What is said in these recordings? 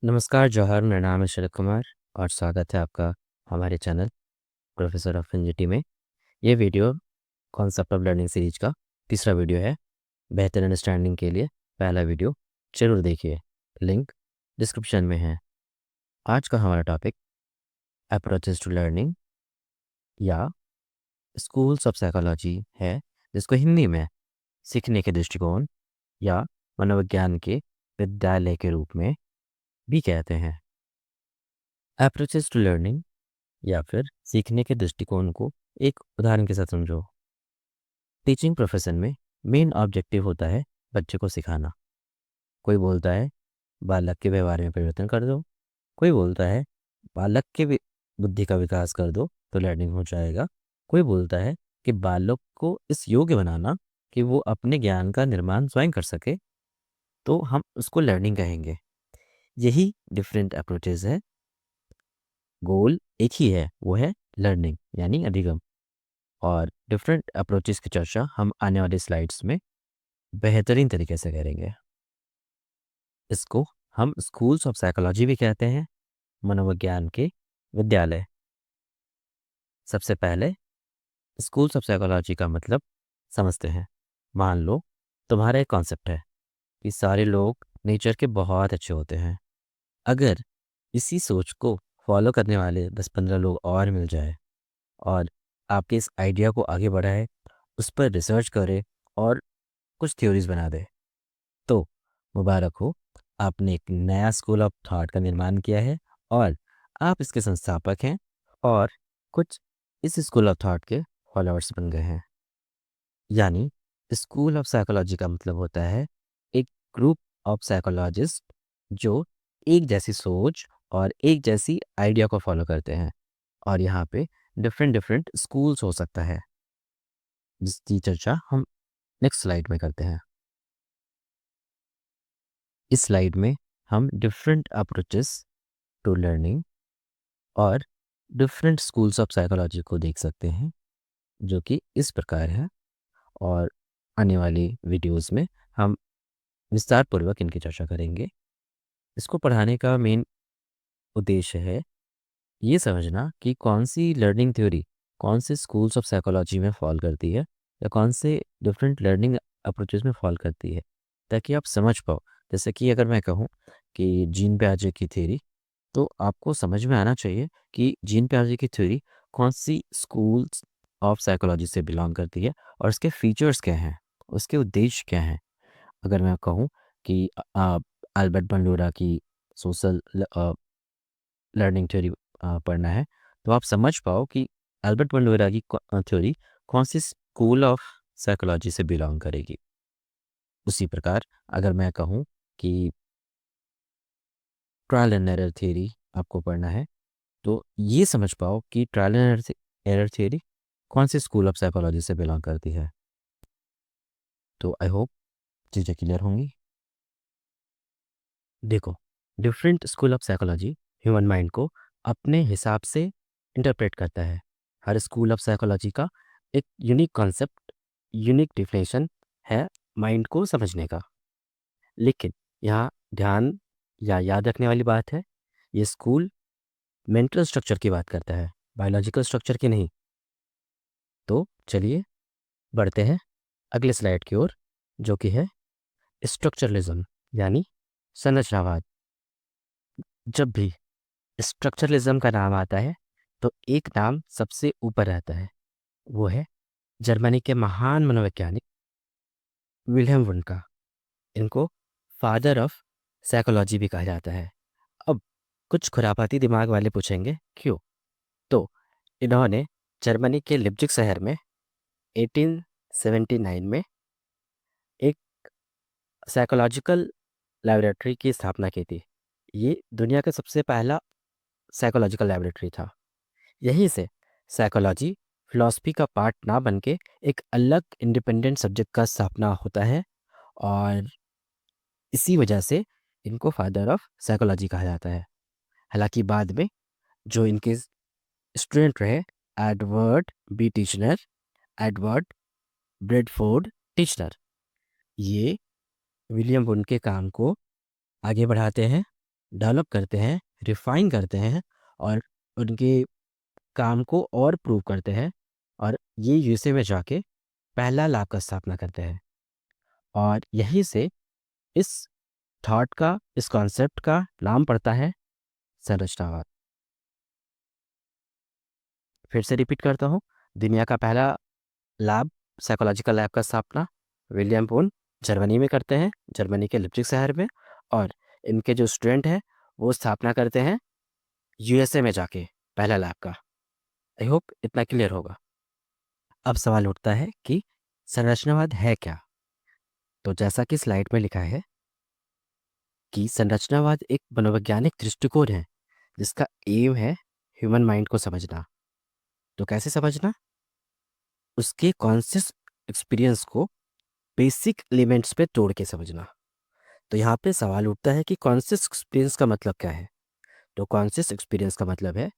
नमस्कार जौहर, मेरा नाम है शरद कुमार और स्वागत है आपका हमारे चैनल प्रोफेसर ऑफ एनजीटी में। ये video concept of learning series का तीसरा वीडियो है। बेहतर अंडरस्टैंडिंग के लिए पहला वीडियो ज़रूर देखिए, लिंक डिस्क्रिप्शन में है। आज का हमारा टॉपिक अप्रोचेस टू लर्निंग या स्कूल्स ऑफ साइकोलॉजी है, जिसको हिंदी में सीखने के दृष्टिकोण या मनोविज्ञान के विद्यालय के रूप में भी कहते हैं। अप्रोचेस टू लर्निंग या फिर सीखने के दृष्टिकोण को एक उदाहरण के साथ समझो। टीचिंग प्रोफेशन में मेन ऑब्जेक्टिव होता है बच्चे को सिखाना। कोई बोलता है बालक के व्यवहार में परिवर्तन कर दो, कोई बोलता है बालक के बुद्धि का विकास कर दो तो लर्निंग हो जाएगा, कोई बोलता है कि बालक को इस योग्य बनाना कि वो अपने ज्ञान का निर्माण स्वयं कर सके, तो हम उसको लर्निंग कहेंगे। यही डिफरेंट अप्रोचेज है, गोल एक ही है, वो है लर्निंग यानी अधिगम। और डिफरेंट अप्रोचेस की चर्चा हम आने वाले स्लाइड्स में बेहतरीन तरीके से करेंगे। इसको हम स्कूल्स ऑफ साइकोलॉजी भी कहते हैं, मनोविज्ञान के विद्यालय। सबसे पहले स्कूल्स ऑफ साइकोलॉजी का मतलब समझते हैं। मान लो तुम्हारा एक कॉन्सेप्ट है कि सारे लोग नेचर के बहुत अच्छे होते हैं। अगर इसी सोच को फॉलो करने वाले 10-15 लोग और मिल जाए और आपके इस आइडिया को आगे बढ़ाए, उस पर रिसर्च करे और कुछ थ्योरीज बना दे, तो मुबारक हो, आपने एक नया स्कूल ऑफ थॉट का निर्माण किया है और आप इसके संस्थापक हैं और कुछ इस स्कूल ऑफ थॉट के फॉलोअर्स बन गए हैं। यानी स्कूल ऑफ साइकोलॉजी का मतलब होता है एक ग्रुप ऑफ साइकोलॉजिस्ट जो एक जैसी सोच और एक जैसी आइडिया को फॉलो करते हैं। और यहाँ पे डिफरेंट डिफरेंट स्कूल्स हो सकता है, जिसकी चर्चा हम नेक्स्ट स्लाइड में करते हैं। इस स्लाइड में हम डिफरेंट अप्रोचेस टू लर्निंग और डिफरेंट स्कूल्स ऑफ साइकोलॉजी को देख सकते हैं, जो कि इस प्रकार है। और आने वाली वीडियोस में हम विस्तार पूर्वक इनकी चर्चा करेंगे। इसको पढ़ाने का मेन उद्देश्य है ये समझना कि कौन सी लर्निंग थ्योरी कौन से स्कूल्स ऑफ साइकोलॉजी में फॉल करती है या कौन से डिफरेंट लर्निंग अप्रोचेस में फॉल करती है, ताकि आप समझ पाओ। जैसे कि अगर मैं कहूँ कि जीन पियाजे की थ्योरी, तो आपको समझ में आना चाहिए कि जीन पियाजे की थ्योरी कौन सी स्कूल्स ऑफ साइकोलॉजी से बिलोंग करती है और उसके फीचर्स क्या हैं, उसके उद्देश्य क्या हैं। अगर मैं कहूँ कि अल्बर्ट बंडूरा की सोशल लर्निंग थ्योरी पढ़ना है, तो आप समझ पाओ कि अल्बर्ट बंडूरा की थ्योरी कौन सी स्कूल ऑफ साइकोलॉजी से बिलोंग करेगी। उसी प्रकार अगर मैं कहूँ कि ट्रायल एंड एरर थ्योरी आपको पढ़ना है, तो ये समझ पाओ कि ट्रायल एंड एरर थ्योरी कौन सी स्कूल ऑफ साइकोलॉजी से बिलोंग करती है। तो आई होप चीज़ें क्लियर होंगी। देखो, different school of psychology human mind को अपने हिसाब से इंटरप्रेट करता है। हर स्कूल ऑफ साइकोलॉजी का एक यूनिक कॉन्सेप्ट, यूनिक डिफिनेशन है माइंड को समझने का। लेकिन यहाँ ध्यान या याद रखने वाली बात है, ये स्कूल मेंटल स्ट्रक्चर की बात करता है, बायोलॉजिकल स्ट्रक्चर की नहीं। तो चलिए बढ़ते हैं अगले स्लाइड की ओर, जो कि है स्ट्रक्चरलिज्म यानी संरचनावाद। जब भी स्ट्रक्चरलिज्म का नाम आता है तो एक नाम सबसे ऊपर रहता है, वो है जर्मनी के महान मनोवैज्ञानिक विल्हेम वुंड का। इनको फादर ऑफ साइकोलॉजी भी कहा जाता है। अब कुछ खुरापाती दिमाग वाले पूछेंगे क्यों, तो इन्होंने जर्मनी के लिप्जिग शहर में 1879 में एक साइकोलॉजिकल लैबोरेटरी की स्थापना की थी। ये दुनिया का सबसे पहला साइकोलॉजिकल लैबोरेटरी था। यहीं से साइकोलॉजी फिलॉसफी का पार्ट ना बन के एक अलग इंडिपेंडेंट सब्जेक्ट का स्थापना होता है और इसी वजह से इनको फादर ऑफ साइकोलॉजी कहा जाता है। हालांकि बाद में जो इनके स्टूडेंट रहे, Edward B Titchener, Edward Bradford Titchener. ये विलियम वुड के काम को आगे बढ़ाते हैं, डेवलप करते हैं, रिफाइन करते हैं और उनके काम को और प्रूव करते हैं, और ये यूएसए में जाके पहला लैब का स्थापना करते हैं। और यहीं से इस थॉट का, इस कॉन्सेप्ट का नाम पड़ता है संरचनावाद। फिर से रिपीट करता हूँ, दुनिया का पहला लैब, साइकोलॉजिकल लैब का स्थापना विलियम वुड जर्मनी में करते हैं, जर्मनी के लिप्जिग शहर में। और इनके जो स्टूडेंट हैं वो स्थापना करते हैं यूएसए में जाके पहला लैब का। आई होप इतना क्लियर होगा। अब सवाल उठता है कि संरचनावाद है क्या। तो जैसा कि स्लाइड में लिखा है कि संरचनावाद एक मनोवैज्ञानिक दृष्टिकोण है जिसका एम है ह्यूमन माइंड को समझना। तो कैसे समझना? उसके कॉन्शियस एक्सपीरियंस को बेसिक एलिमेंट्स पे तोड़ के समझना। तो यहाँ पे सवाल उठता है कि कॉन्शियस एक्सपीरियंस का मतलब क्या है। तो कॉन्शियस एक्सपीरियंस का मतलब है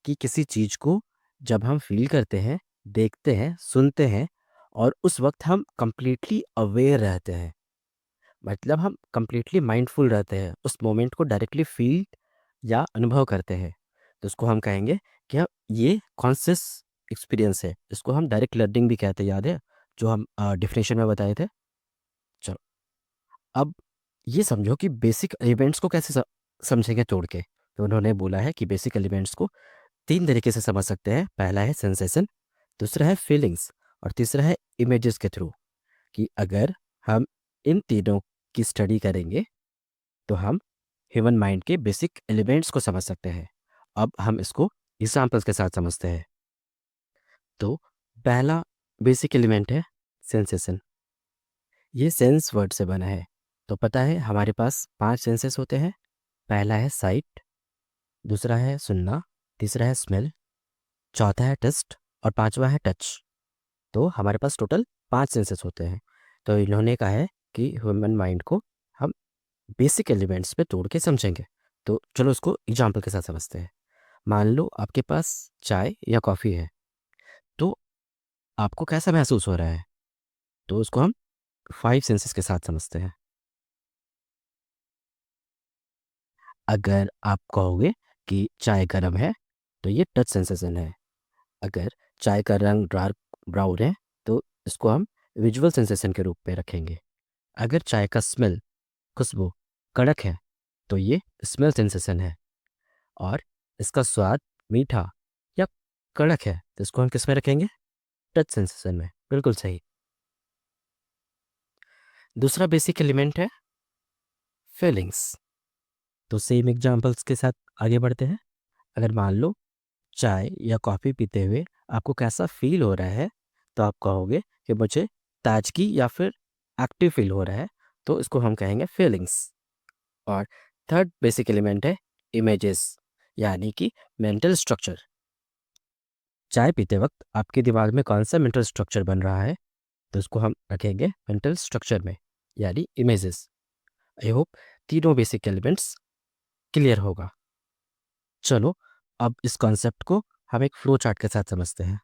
कि किसी चीज़ को जब हम फील करते हैं, देखते हैं, सुनते हैं और उस वक्त हम कंप्लीटली अवेयर रहते हैं, मतलब हम कंप्लीटली माइंडफुल रहते हैं, उस मोमेंट को डायरेक्टली फील या अनुभव करते हैं, तो उसको हम कहेंगे कि ये कॉन्शियस एक्सपीरियंस है। इसको हम डायरेक्ट लर्निंग भी कहते हैं, याद है जो हम डिफिनेशन में बताए थे। चलो, अब ये समझो कि बेसिक एलिमेंट्स को कैसे समझेंगे तोड़ के। तो उन्होंने बोला है कि बेसिक एलिमेंट्स को तीन तरीके से समझ सकते हैं। पहला है सेंसेशन, दूसरा है फीलिंग्स और तीसरा है इमेजेस के थ्रू। कि अगर हम इन तीनों की स्टडी करेंगे तो हम ह्यूमन माइंड के बेसिक एलिमेंट्स को समझ सकते हैं। अब हम इसको एग्जाम्पल्स के साथ समझते हैं। तो पहला बेसिक एलिमेंट है सेंसेशन। ये सेंस वर्ड से बना है। तो पता है हमारे पास पांच सेंसेस होते हैं। पहला है साइट, दूसरा है सुनना, तीसरा है स्मेल, चौथा है टेस्ट और पांचवा है टच। तो हमारे पास टोटल पांच सेंसेस होते हैं। तो इन्होंने कहा है कि ह्यूमन माइंड को हम बेसिक एलिमेंट्स पे तोड़ के समझेंगे। तो चलो उसको एग्जाम्पल के साथ समझते हैं। मान लो आपके पास चाय या कॉफ़ी है, तो आपको कैसा महसूस हो रहा है? तो उसको हम फाइव सेंसेस के साथ समझते हैं। अगर आप कहोगे कि चाय गर्म है, तो ये टच सेंसेशन है। अगर चाय का रंग डार्क ब्राउन है, तो इसको हम विजुअल सेंसेशन के रूप में रखेंगे। अगर चाय का स्मेल, खुशबू कड़क है, तो ये स्मेल सेंसेशन है। और इसका स्वाद मीठा या कड़क है, तो इसको हम किस में रखेंगे? टच सेंसेशन में। बिल्कुल सही। दूसरा बेसिक एलिमेंट है फीलिंग्स। तो सेम एग्जांपल्स के साथ आगे बढ़ते हैं। अगर मान लो चाय या कॉफ़ी पीते हुए आपको कैसा फील हो रहा है, तो आप कहोगे कि मुझे ताजगी या फिर एक्टिव फील हो रहा है, तो इसको हम कहेंगे फीलिंग्स। और थर्ड बेसिक एलिमेंट है इमेजेस, यानी कि मेंटल स्ट्रक्चर। चाय पीते वक्त आपके दिमाग में कौन सा मेंटल स्ट्रक्चर बन रहा है, तो इसको हम रखेंगे मेंटल स्ट्रक्चर में, यानी इमेजेस। आई होप तीनों बेसिक एलिमेंट्स क्लियर होगा। चलो, अब इस कॉन्सेप्ट को हम एक फ्लो चार्ट के साथ समझते हैं।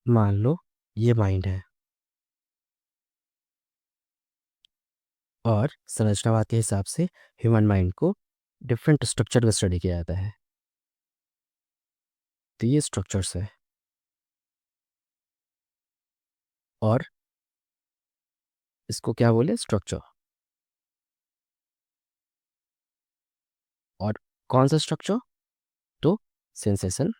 मान लो ये माइंड है और संरचनावाद के हिसाब से ह्यूमन माइंड को डिफरेंट स्ट्रक्चर में स्टडी किया जाता है। तो ये स्ट्रक्चर्स है और इसको क्या बोले, स्ट्रक्चर। और कौन सा स्ट्रक्चर? तो सेंसेशन,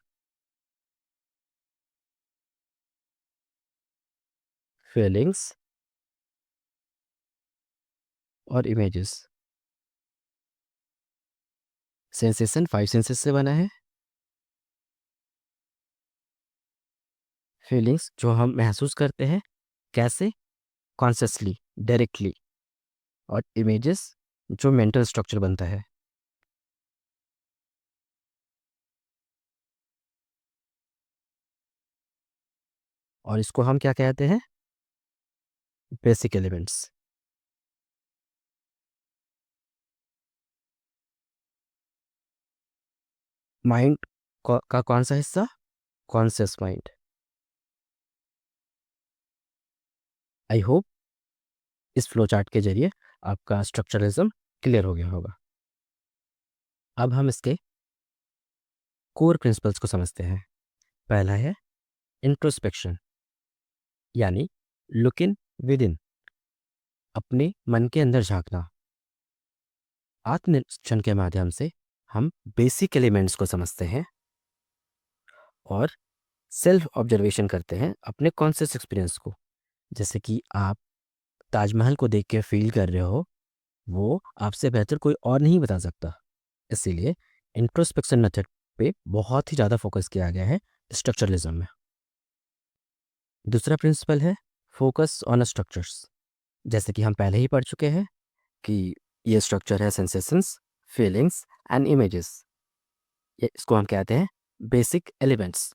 फीलिंग्स और इमेजेस। सेंसेशन फाइव सेंसेस से बना है। फीलिंग्स जो हम महसूस करते हैं, कैसे? Consciously, directly. और इमेजेस जो मेंटल स्ट्रक्चर बनता है। और इसको हम क्या कहते हैं? Basic elements. माइंड का कौन सा हिस्सा? Conscious mind. आई होप इस फ्लो चार्ट के जरिए आपका स्ट्रक्चरलिज्म क्लियर हो गया होगा। अब हम इसके कोर प्रिंसिपल्स को समझते हैं। पहला है इंट्रोस्पेक्शन, यानी लुक इन विद इन, अपने मन के अंदर झांकना। आत्मनिरीक्षण के माध्यम से हम बेसिक एलिमेंट्स को समझते हैं और सेल्फ ऑब्जर्वेशन करते हैं अपने कॉन्शियस एक्सपीरियंस को। जैसे कि आप ताजमहल को देख के फील कर रहे हो, वो आपसे बेहतर कोई और नहीं बता सकता। इसीलिए इंट्रोस्पेक्शन मेथड पे बहुत ही ज़्यादा फोकस किया गया है स्ट्रक्चरलिज्म में। दूसरा प्रिंसिपल है फोकस ऑन स्ट्रक्चर्स। जैसे कि हम पहले ही पढ़ चुके हैं कि ये स्ट्रक्चर है सेंसेशंस, फीलिंग्स एंड इमेजेस। ये इसको हम कहते हैं बेसिक एलिमेंट्स।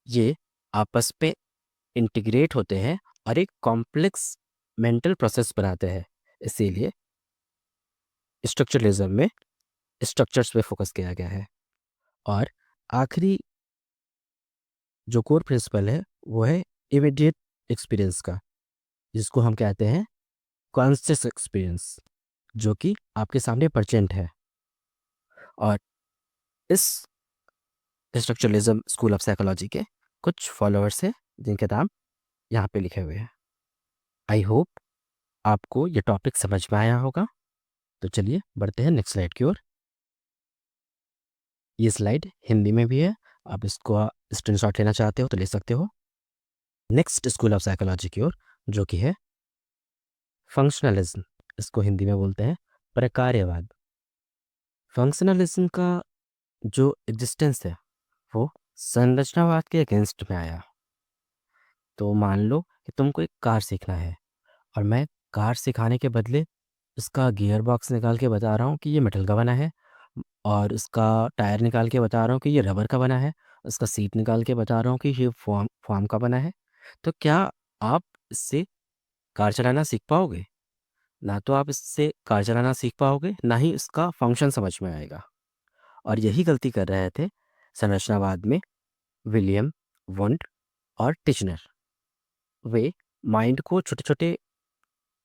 ये आपस में इंटीग्रेट होते हैं और एक कॉम्प्लेक्स मेंटल प्रोसेस बनाते हैं। इसीलिए स्ट्रक्चरलिज्म में स्ट्रक्चर्स पे फोकस किया गया है। और आखिरी जो कोर प्रिंसिपल है वो है इमीडिएट एक्सपीरियंस का, जिसको हम कहते हैं कॉन्शियस एक्सपीरियंस, जो कि आपके सामने परचेंट है। और इस स्ट्रक्चरलिज्म स्कूल ऑफ साइकोलॉजी के कुछ फॉलोअर्स हैं जिनके नाम यहाँ पे लिखे हुए हैं। आई होप आपको ये टॉपिक समझ में आया होगा। तो चलिए बढ़ते हैं नेक्स्ट स्लाइड की ओर। ये स्लाइड हिंदी में भी है, आप इसको स्क्रीनशॉट लेना चाहते हो तो ले सकते हो। नेक्स्ट स्कूल ऑफ साइकोलॉजी की ओर, जो कि है फंक्शनलिज्म। इसको हिंदी में बोलते हैं प्रकार्यवाद। फंक्शनलिज्म का जो एग्जिस्टेंस है वो संरचनावाद के अगेंस्ट में आया। तो मान लो कि तुमको एक कार सीखना है और मैं कार सिखाने के बदले इसका गियर बॉक्स निकाल के बता रहा हूँ कि ये मेटल का बना है, और इसका टायर निकाल के बता रहा हूँ कि ये रबर का बना है, उसका सीट निकाल के बता रहा हूँ कि ये फॉर्म फॉर्म का बना है। तो क्या आप इससे कार चलाना सीख पाओगे? ना तो आप इससे कार चलाना सीख पाओगे, ना ही इसका फंक्शन समझ में आएगा। और यही गलती कर रहे थे संरचनावाद में विलियम वुंड और टिचनर। वे माइंड को छोटे छोटे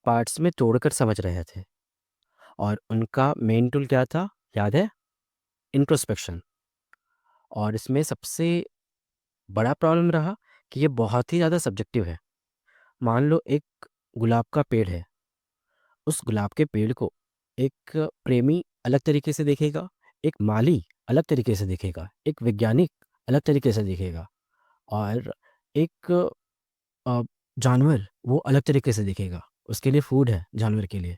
पार्ट्स में तोड़कर समझ रहे थे, और उनका मेन टूल क्या था, याद है? इंट्रोस्पेक्शन। और इसमें सबसे बड़ा प्रॉब्लम रहा कि ये बहुत ही ज़्यादा सब्जेक्टिव है। मान लो एक गुलाब का पेड़ है, उस गुलाब के पेड़ को एक प्रेमी अलग तरीके से देखेगा, एक माली अलग तरीके से देखेगा, एक वैज्ञानिक अलग तरीके से देखेगा, और एक अ, जानवर वो अलग तरीके से देखेगा। उसके लिए फूड है जानवर के लिए।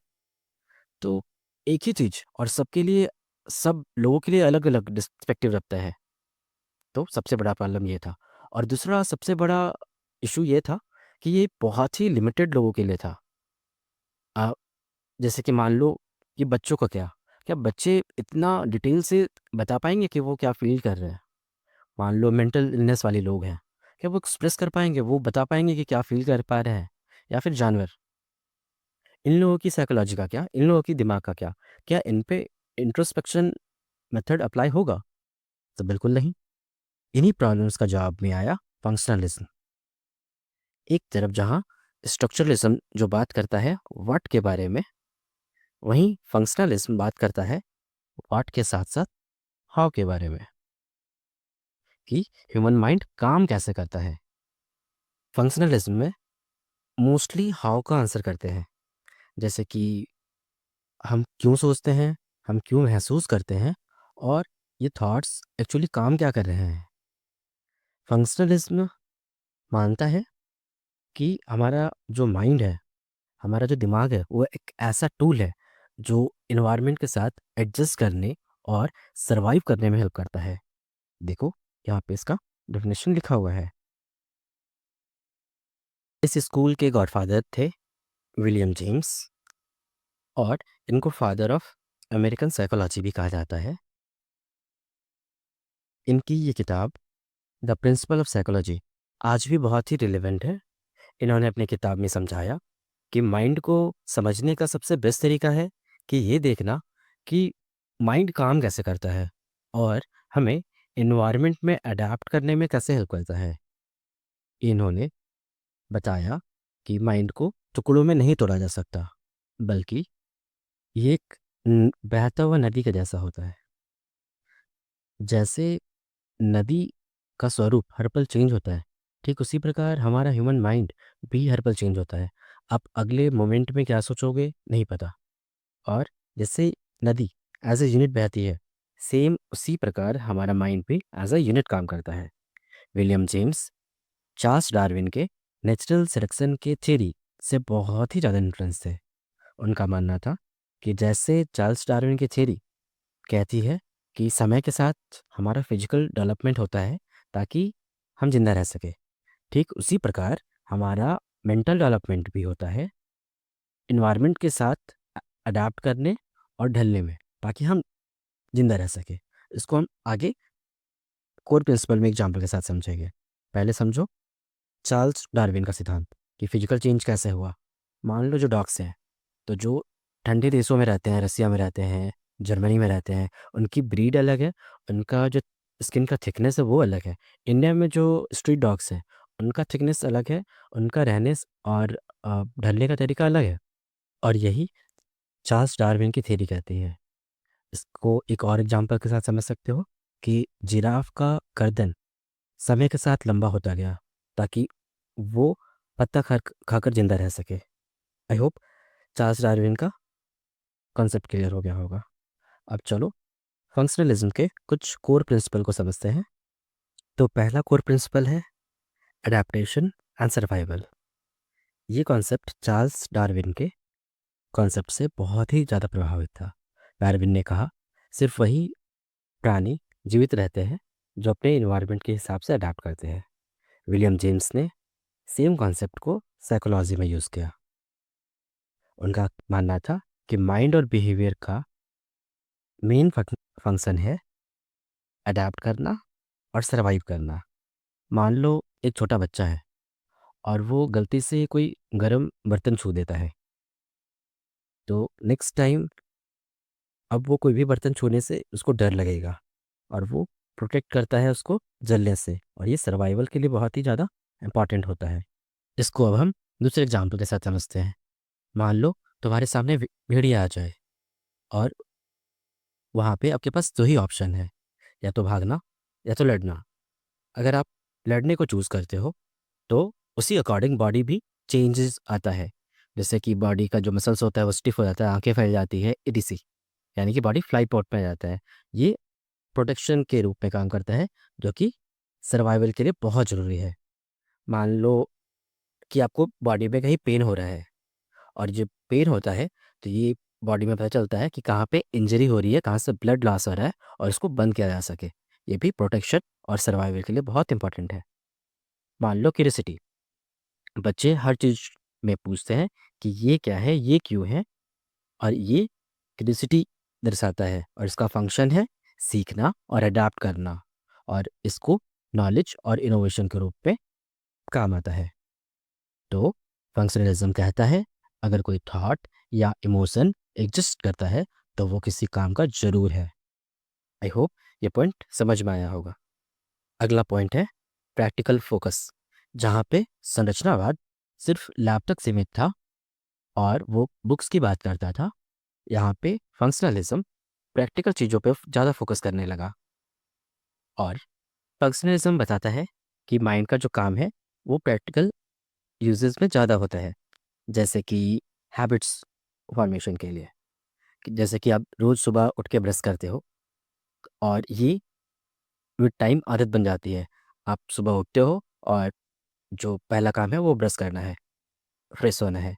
तो एक ही चीज़ और सबके लिए, सब लोगों के लिए अलग अलग डिस्पेक्टिव रखता है। तो सबसे बड़ा प्रॉब्लम ये था। और दूसरा सबसे बड़ा इशू ये था कि ये बहुत ही लिमिटेड लोगों के लिए था। अ, जैसे कि मान लो कि बच्चों का क्या बच्चे इतना डिटेल से बता पाएंगे कि वो क्या फील कर रहे हैं? मान लो मेंटल इलनेस वाले लोग हैं, क्या वो एक्सप्रेस कर पाएंगे, वो बता पाएंगे कि क्या फील कर पा रहे हैं? या फिर जानवर, इन लोगों की साइकोलॉजी का क्या, इन लोगों की दिमाग का क्या इन पे इंट्रोस्पेक्शन मेथड अप्लाई होगा? तो बिल्कुल नहीं। इन्हीं प्रॉब्लम्स का जवाब में आया फंक्शनलिज्म। एक तरफ जहाँ स्ट्रक्चरलिज्म जो बात करता है व्हाट के बारे में, वहीं फंक्शनलिज्म बात करता है व्हाट के साथ साथ हाउ के बारे में, कि ह्यूमन माइंड काम कैसे करता है। फंक्शनलिज्म में मोस्टली हाउ का आंसर करते हैं, जैसे कि हम क्यों सोचते हैं, हम क्यों महसूस करते हैं, और ये थॉट्स एक्चुअली काम क्या कर रहे हैं। फंक्शनलिज्म मानता है कि हमारा जो माइंड है, हमारा जो दिमाग है, वो एक ऐसा टूल है जो इन्वायरमेंट के साथ एडजस्ट करने और सरवाइव करने में हेल्प करता है। देखो यहाँ पे इसका डेफिनेशन लिखा हुआ है। इस स्कूल के गॉडफादर थे विलियम जेम्स, और इनको फादर ऑफ अमेरिकन साइकोलॉजी भी कहा जाता है। इनकी ये किताब द प्रिंसिपल ऑफ साइकोलॉजी आज भी बहुत ही रिलेवेंट है। इन्होंने अपनी किताब में समझाया कि माइंड को समझने का सबसे बेस्ट तरीका है कि ये देखना कि माइंड काम कैसे करता है और हमें इन्वायरमेंट में अडेप्ट करने में कैसे हेल्प करता है। इन्होंने बताया कि माइंड को टुकड़ों में नहीं तोड़ा जा सकता, बल्कि ये एक बहता हुआ नदी के जैसा होता है। जैसे नदी का स्वरूप हर पल चेंज होता है, ठीक उसी प्रकार हमारा ह्यूमन माइंड भी हर पल चेंज होता है। आप अगले मोमेंट में क्या सोचोगे नहीं पता। और जैसे नदी एज ए यूनिट बहती है, सेम उसी प्रकार हमारा माइंड भी एज अ यूनिट काम करता है। विलियम जेम्स चार्ल्स डार्विन के नेचुरल सिलेक्शन के थ्योरी से बहुत ही ज़्यादा इन्फ्लुएंस थे। उनका मानना था कि जैसे चार्ल्स डार्विन की थ्योरी कहती है कि समय के साथ हमारा फिजिकल डेवलपमेंट होता है ताकि हम जिंदा रह सके, ठीक उसी प्रकार हमारा मेंटल डेवलपमेंट भी होता है इन्वायरमेंट के साथ अडाप्ट करने और ढलने में, ताकि हम जिंदा रह सके। इसको हम आगे कोर प्रिंसिपल में एग्जाम्पल के साथ समझेंगे। पहले समझो चार्ल्स डार्विन का सिद्धांत कि फिजिकल चेंज कैसे हुआ। मान लो जो डॉग्स हैं, तो जो ठंडे देशों में रहते हैं, रसिया में रहते हैं, जर्मनी में रहते हैं, उनकी ब्रीड अलग है, उनका जो स्किन का थिकनेस है वो अलग है। इंडिया में जो स्ट्रीट डॉग्स हैं, उनका थिकनेस अलग है, उनका रहने और ढलने का तरीका अलग है। और यही चार्ल्स डार्विन की थ्योरी कहती है। इसको एक और एग्जांपल के साथ समझ सकते हो कि जिराफ का गर्दन समय के साथ लंबा होता गया ताकि वो पत्ता खाकर जिंदा रह सके। आई होप चार्ल्स डार्विन का कॉन्सेप्ट क्लियर हो गया होगा। अब चलो फंक्शनलिज्म के कुछ कोर प्रिंसिपल को समझते हैं। तो पहला कोर प्रिंसिपल है अडेप्टेशन एंड सर्वाइवल। ये कॉन्सेप्ट चार्ल्स डार्विन के कॉन्सेप्ट से बहुत ही ज़्यादा प्रभावित था। डार्विन ने कहा सिर्फ वही प्राणी जीवित रहते हैं जो अपने इन्वायरमेंट के हिसाब से अडेप्ट करते हैं। विलियम जेम्स ने सेम कॉन्सेप्ट को साइकोलॉजी में यूज़ किया। उनका मानना था कि माइंड और बिहेवियर का मेन फंक्शन है अडेप्ट करना और सर्वाइव करना। मान लो एक छोटा बच्चा है और वो गलती से कोई गर्म बर्तन छू देता है, तो नेक्स्ट टाइम अब वो कोई भी बर्तन छूने से उसको डर लगेगा और वो प्रोटेक्ट करता है उसको जलने से, और ये सर्वाइवल के लिए बहुत ही ज़्यादा इम्पॉर्टेंट होता है। इसको अब हम दूसरे एग्जाम्पल के साथ समझते हैं। मान लो तुम्हारे सामने भेड़िया आ जाए और वहाँ पे आपके पास दो ही ऑप्शन है, या तो भागना या तो लड़ना। अगर आप लड़ने को चूज़ करते हो तो उसी अकॉर्डिंग बॉडी भी चेंजेस आता है। जैसे कि बॉडी का जो मसल्स होता है वो स्टिफ हो जाता है, आंखें फैल जाती है, इडीसी, यानी कि बॉडी फ्लाई पोर्ट में आ जाता है। ये प्रोटेक्शन के रूप में काम करता है, जो कि सर्वाइवल के लिए बहुत ज़रूरी है। मान लो कि आपको बॉडी में कहीं पेन हो रहा है, और जब पेन होता है तो ये बॉडी में पता चलता है कि कहाँ पे इंजरी हो रही है, कहाँ से ब्लड लॉस हो रहा है, और इसको बंद किया जा सके। ये भी प्रोटेक्शन और सर्वाइवल के लिए बहुत इंपॉर्टेंट है। मान लो क्यूरियोसिटी, बच्चे हर चीज़ में पूछते हैं कि ये क्या है, ये क्यों है, और ये क्यूरियोसिटी दर्शाता है, और इसका फंक्शन है सीखना और अडाप्ट करना, और इसको नॉलेज और इनोवेशन के रूप में काम आता है। तो फंक्शनलिज्म कहता है अगर कोई थॉट या इमोशन एग्जिस्ट करता है तो वो किसी काम का जरूर है। आई होप ये पॉइंट समझ में आया होगा। अगला पॉइंट है प्रैक्टिकल फोकस, जहाँ पे संरचनावाद सिर्फ लैब तक सीमित था और वो बुक्स की बात करता था। यहाँ पे फंक्शनलिज्म प्रैक्टिकल चीज़ों पे ज़्यादा फोकस करने लगा, और फंक्शनलिज्म बताता है कि माइंड का जो काम है वो प्रैक्टिकल यूजेस में ज़्यादा होता है। जैसे कि हैबिट्स फॉर्मेशन के लिए, जैसे कि आप रोज़ सुबह उठ के ब्रश करते हो, और ये विद टाइम आदत बन जाती है। आप सुबह उठते हो और जो पहला काम है वो ब्रश करना है, फ्रेश होना है।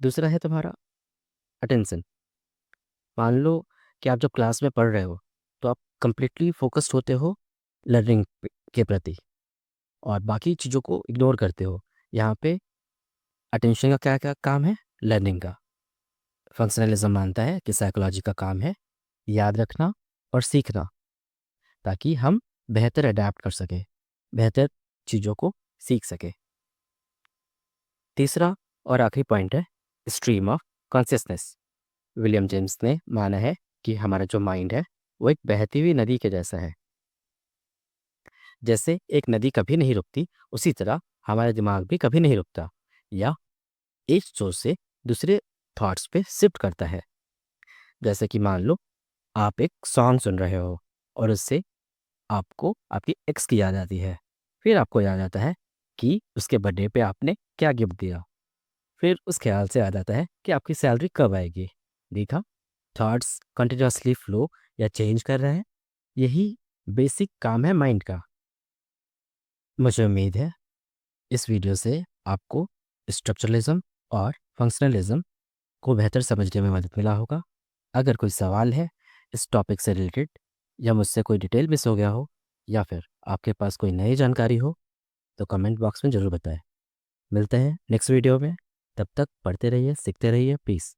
दूसरा है तुम्हारा अटेंशन। मान लो कि आप जब क्लास में पढ़ रहे हो तो आप कंप्लीटली फोकस्ड होते हो लर्निंग के प्रति, और बाकी चीज़ों को इग्नोर करते हो। यहाँ पे अटेंशन का क्या क्या काम है, लर्निंग का। फंक्शनलिज्म मानता है कि साइकोलॉजी का काम है याद रखना और सीखना, ताकि हम बेहतर अडेप्ट कर सके, बेहतर चीज़ों को सीख सके। तीसरा और आखिरी पॉइंट है stream of consciousness. William James ने माना है कि हमारा जो माइंड है वो एक बहती हुई नदी के जैसा है। जैसे एक नदी कभी नहीं रुकती, उसी तरह हमारा दिमाग भी कभी नहीं रुकता, या एक सोच से दूसरे थॉट्स पे शिफ्ट करता है। जैसे कि मान लो आप एक सॉन्ग सुन रहे हो और उससे आपको आपकी एक्स की याद आती है। फिर आपको याद आता है कि उसके बर्थडे पे आपने क्या गिफ्ट दिया। फिर उस ख्याल से याद आता है कि आपकी सैलरी कब आएगी। देखा, थॉट्स कंटिन्यूअसली फ्लो या चेंज कर रहे हैं। यही बेसिक काम है माइंड का। मुझे उम्मीद है इस वीडियो से आपको स्ट्रक्चरलिज्म और फंक्शनलिज्म को बेहतर समझने में मदद मिला होगा। अगर कोई सवाल है इस टॉपिक से रिलेटेड, या मुझसे कोई डिटेल मिस हो गया हो, या फिर आपके पास कोई नई जानकारी हो, तो कमेंट बॉक्स में ज़रूर बताएं। मिलते हैं नेक्स्ट वीडियो में। तब तक पढ़ते रहिए, सीखते रहिए। पीस।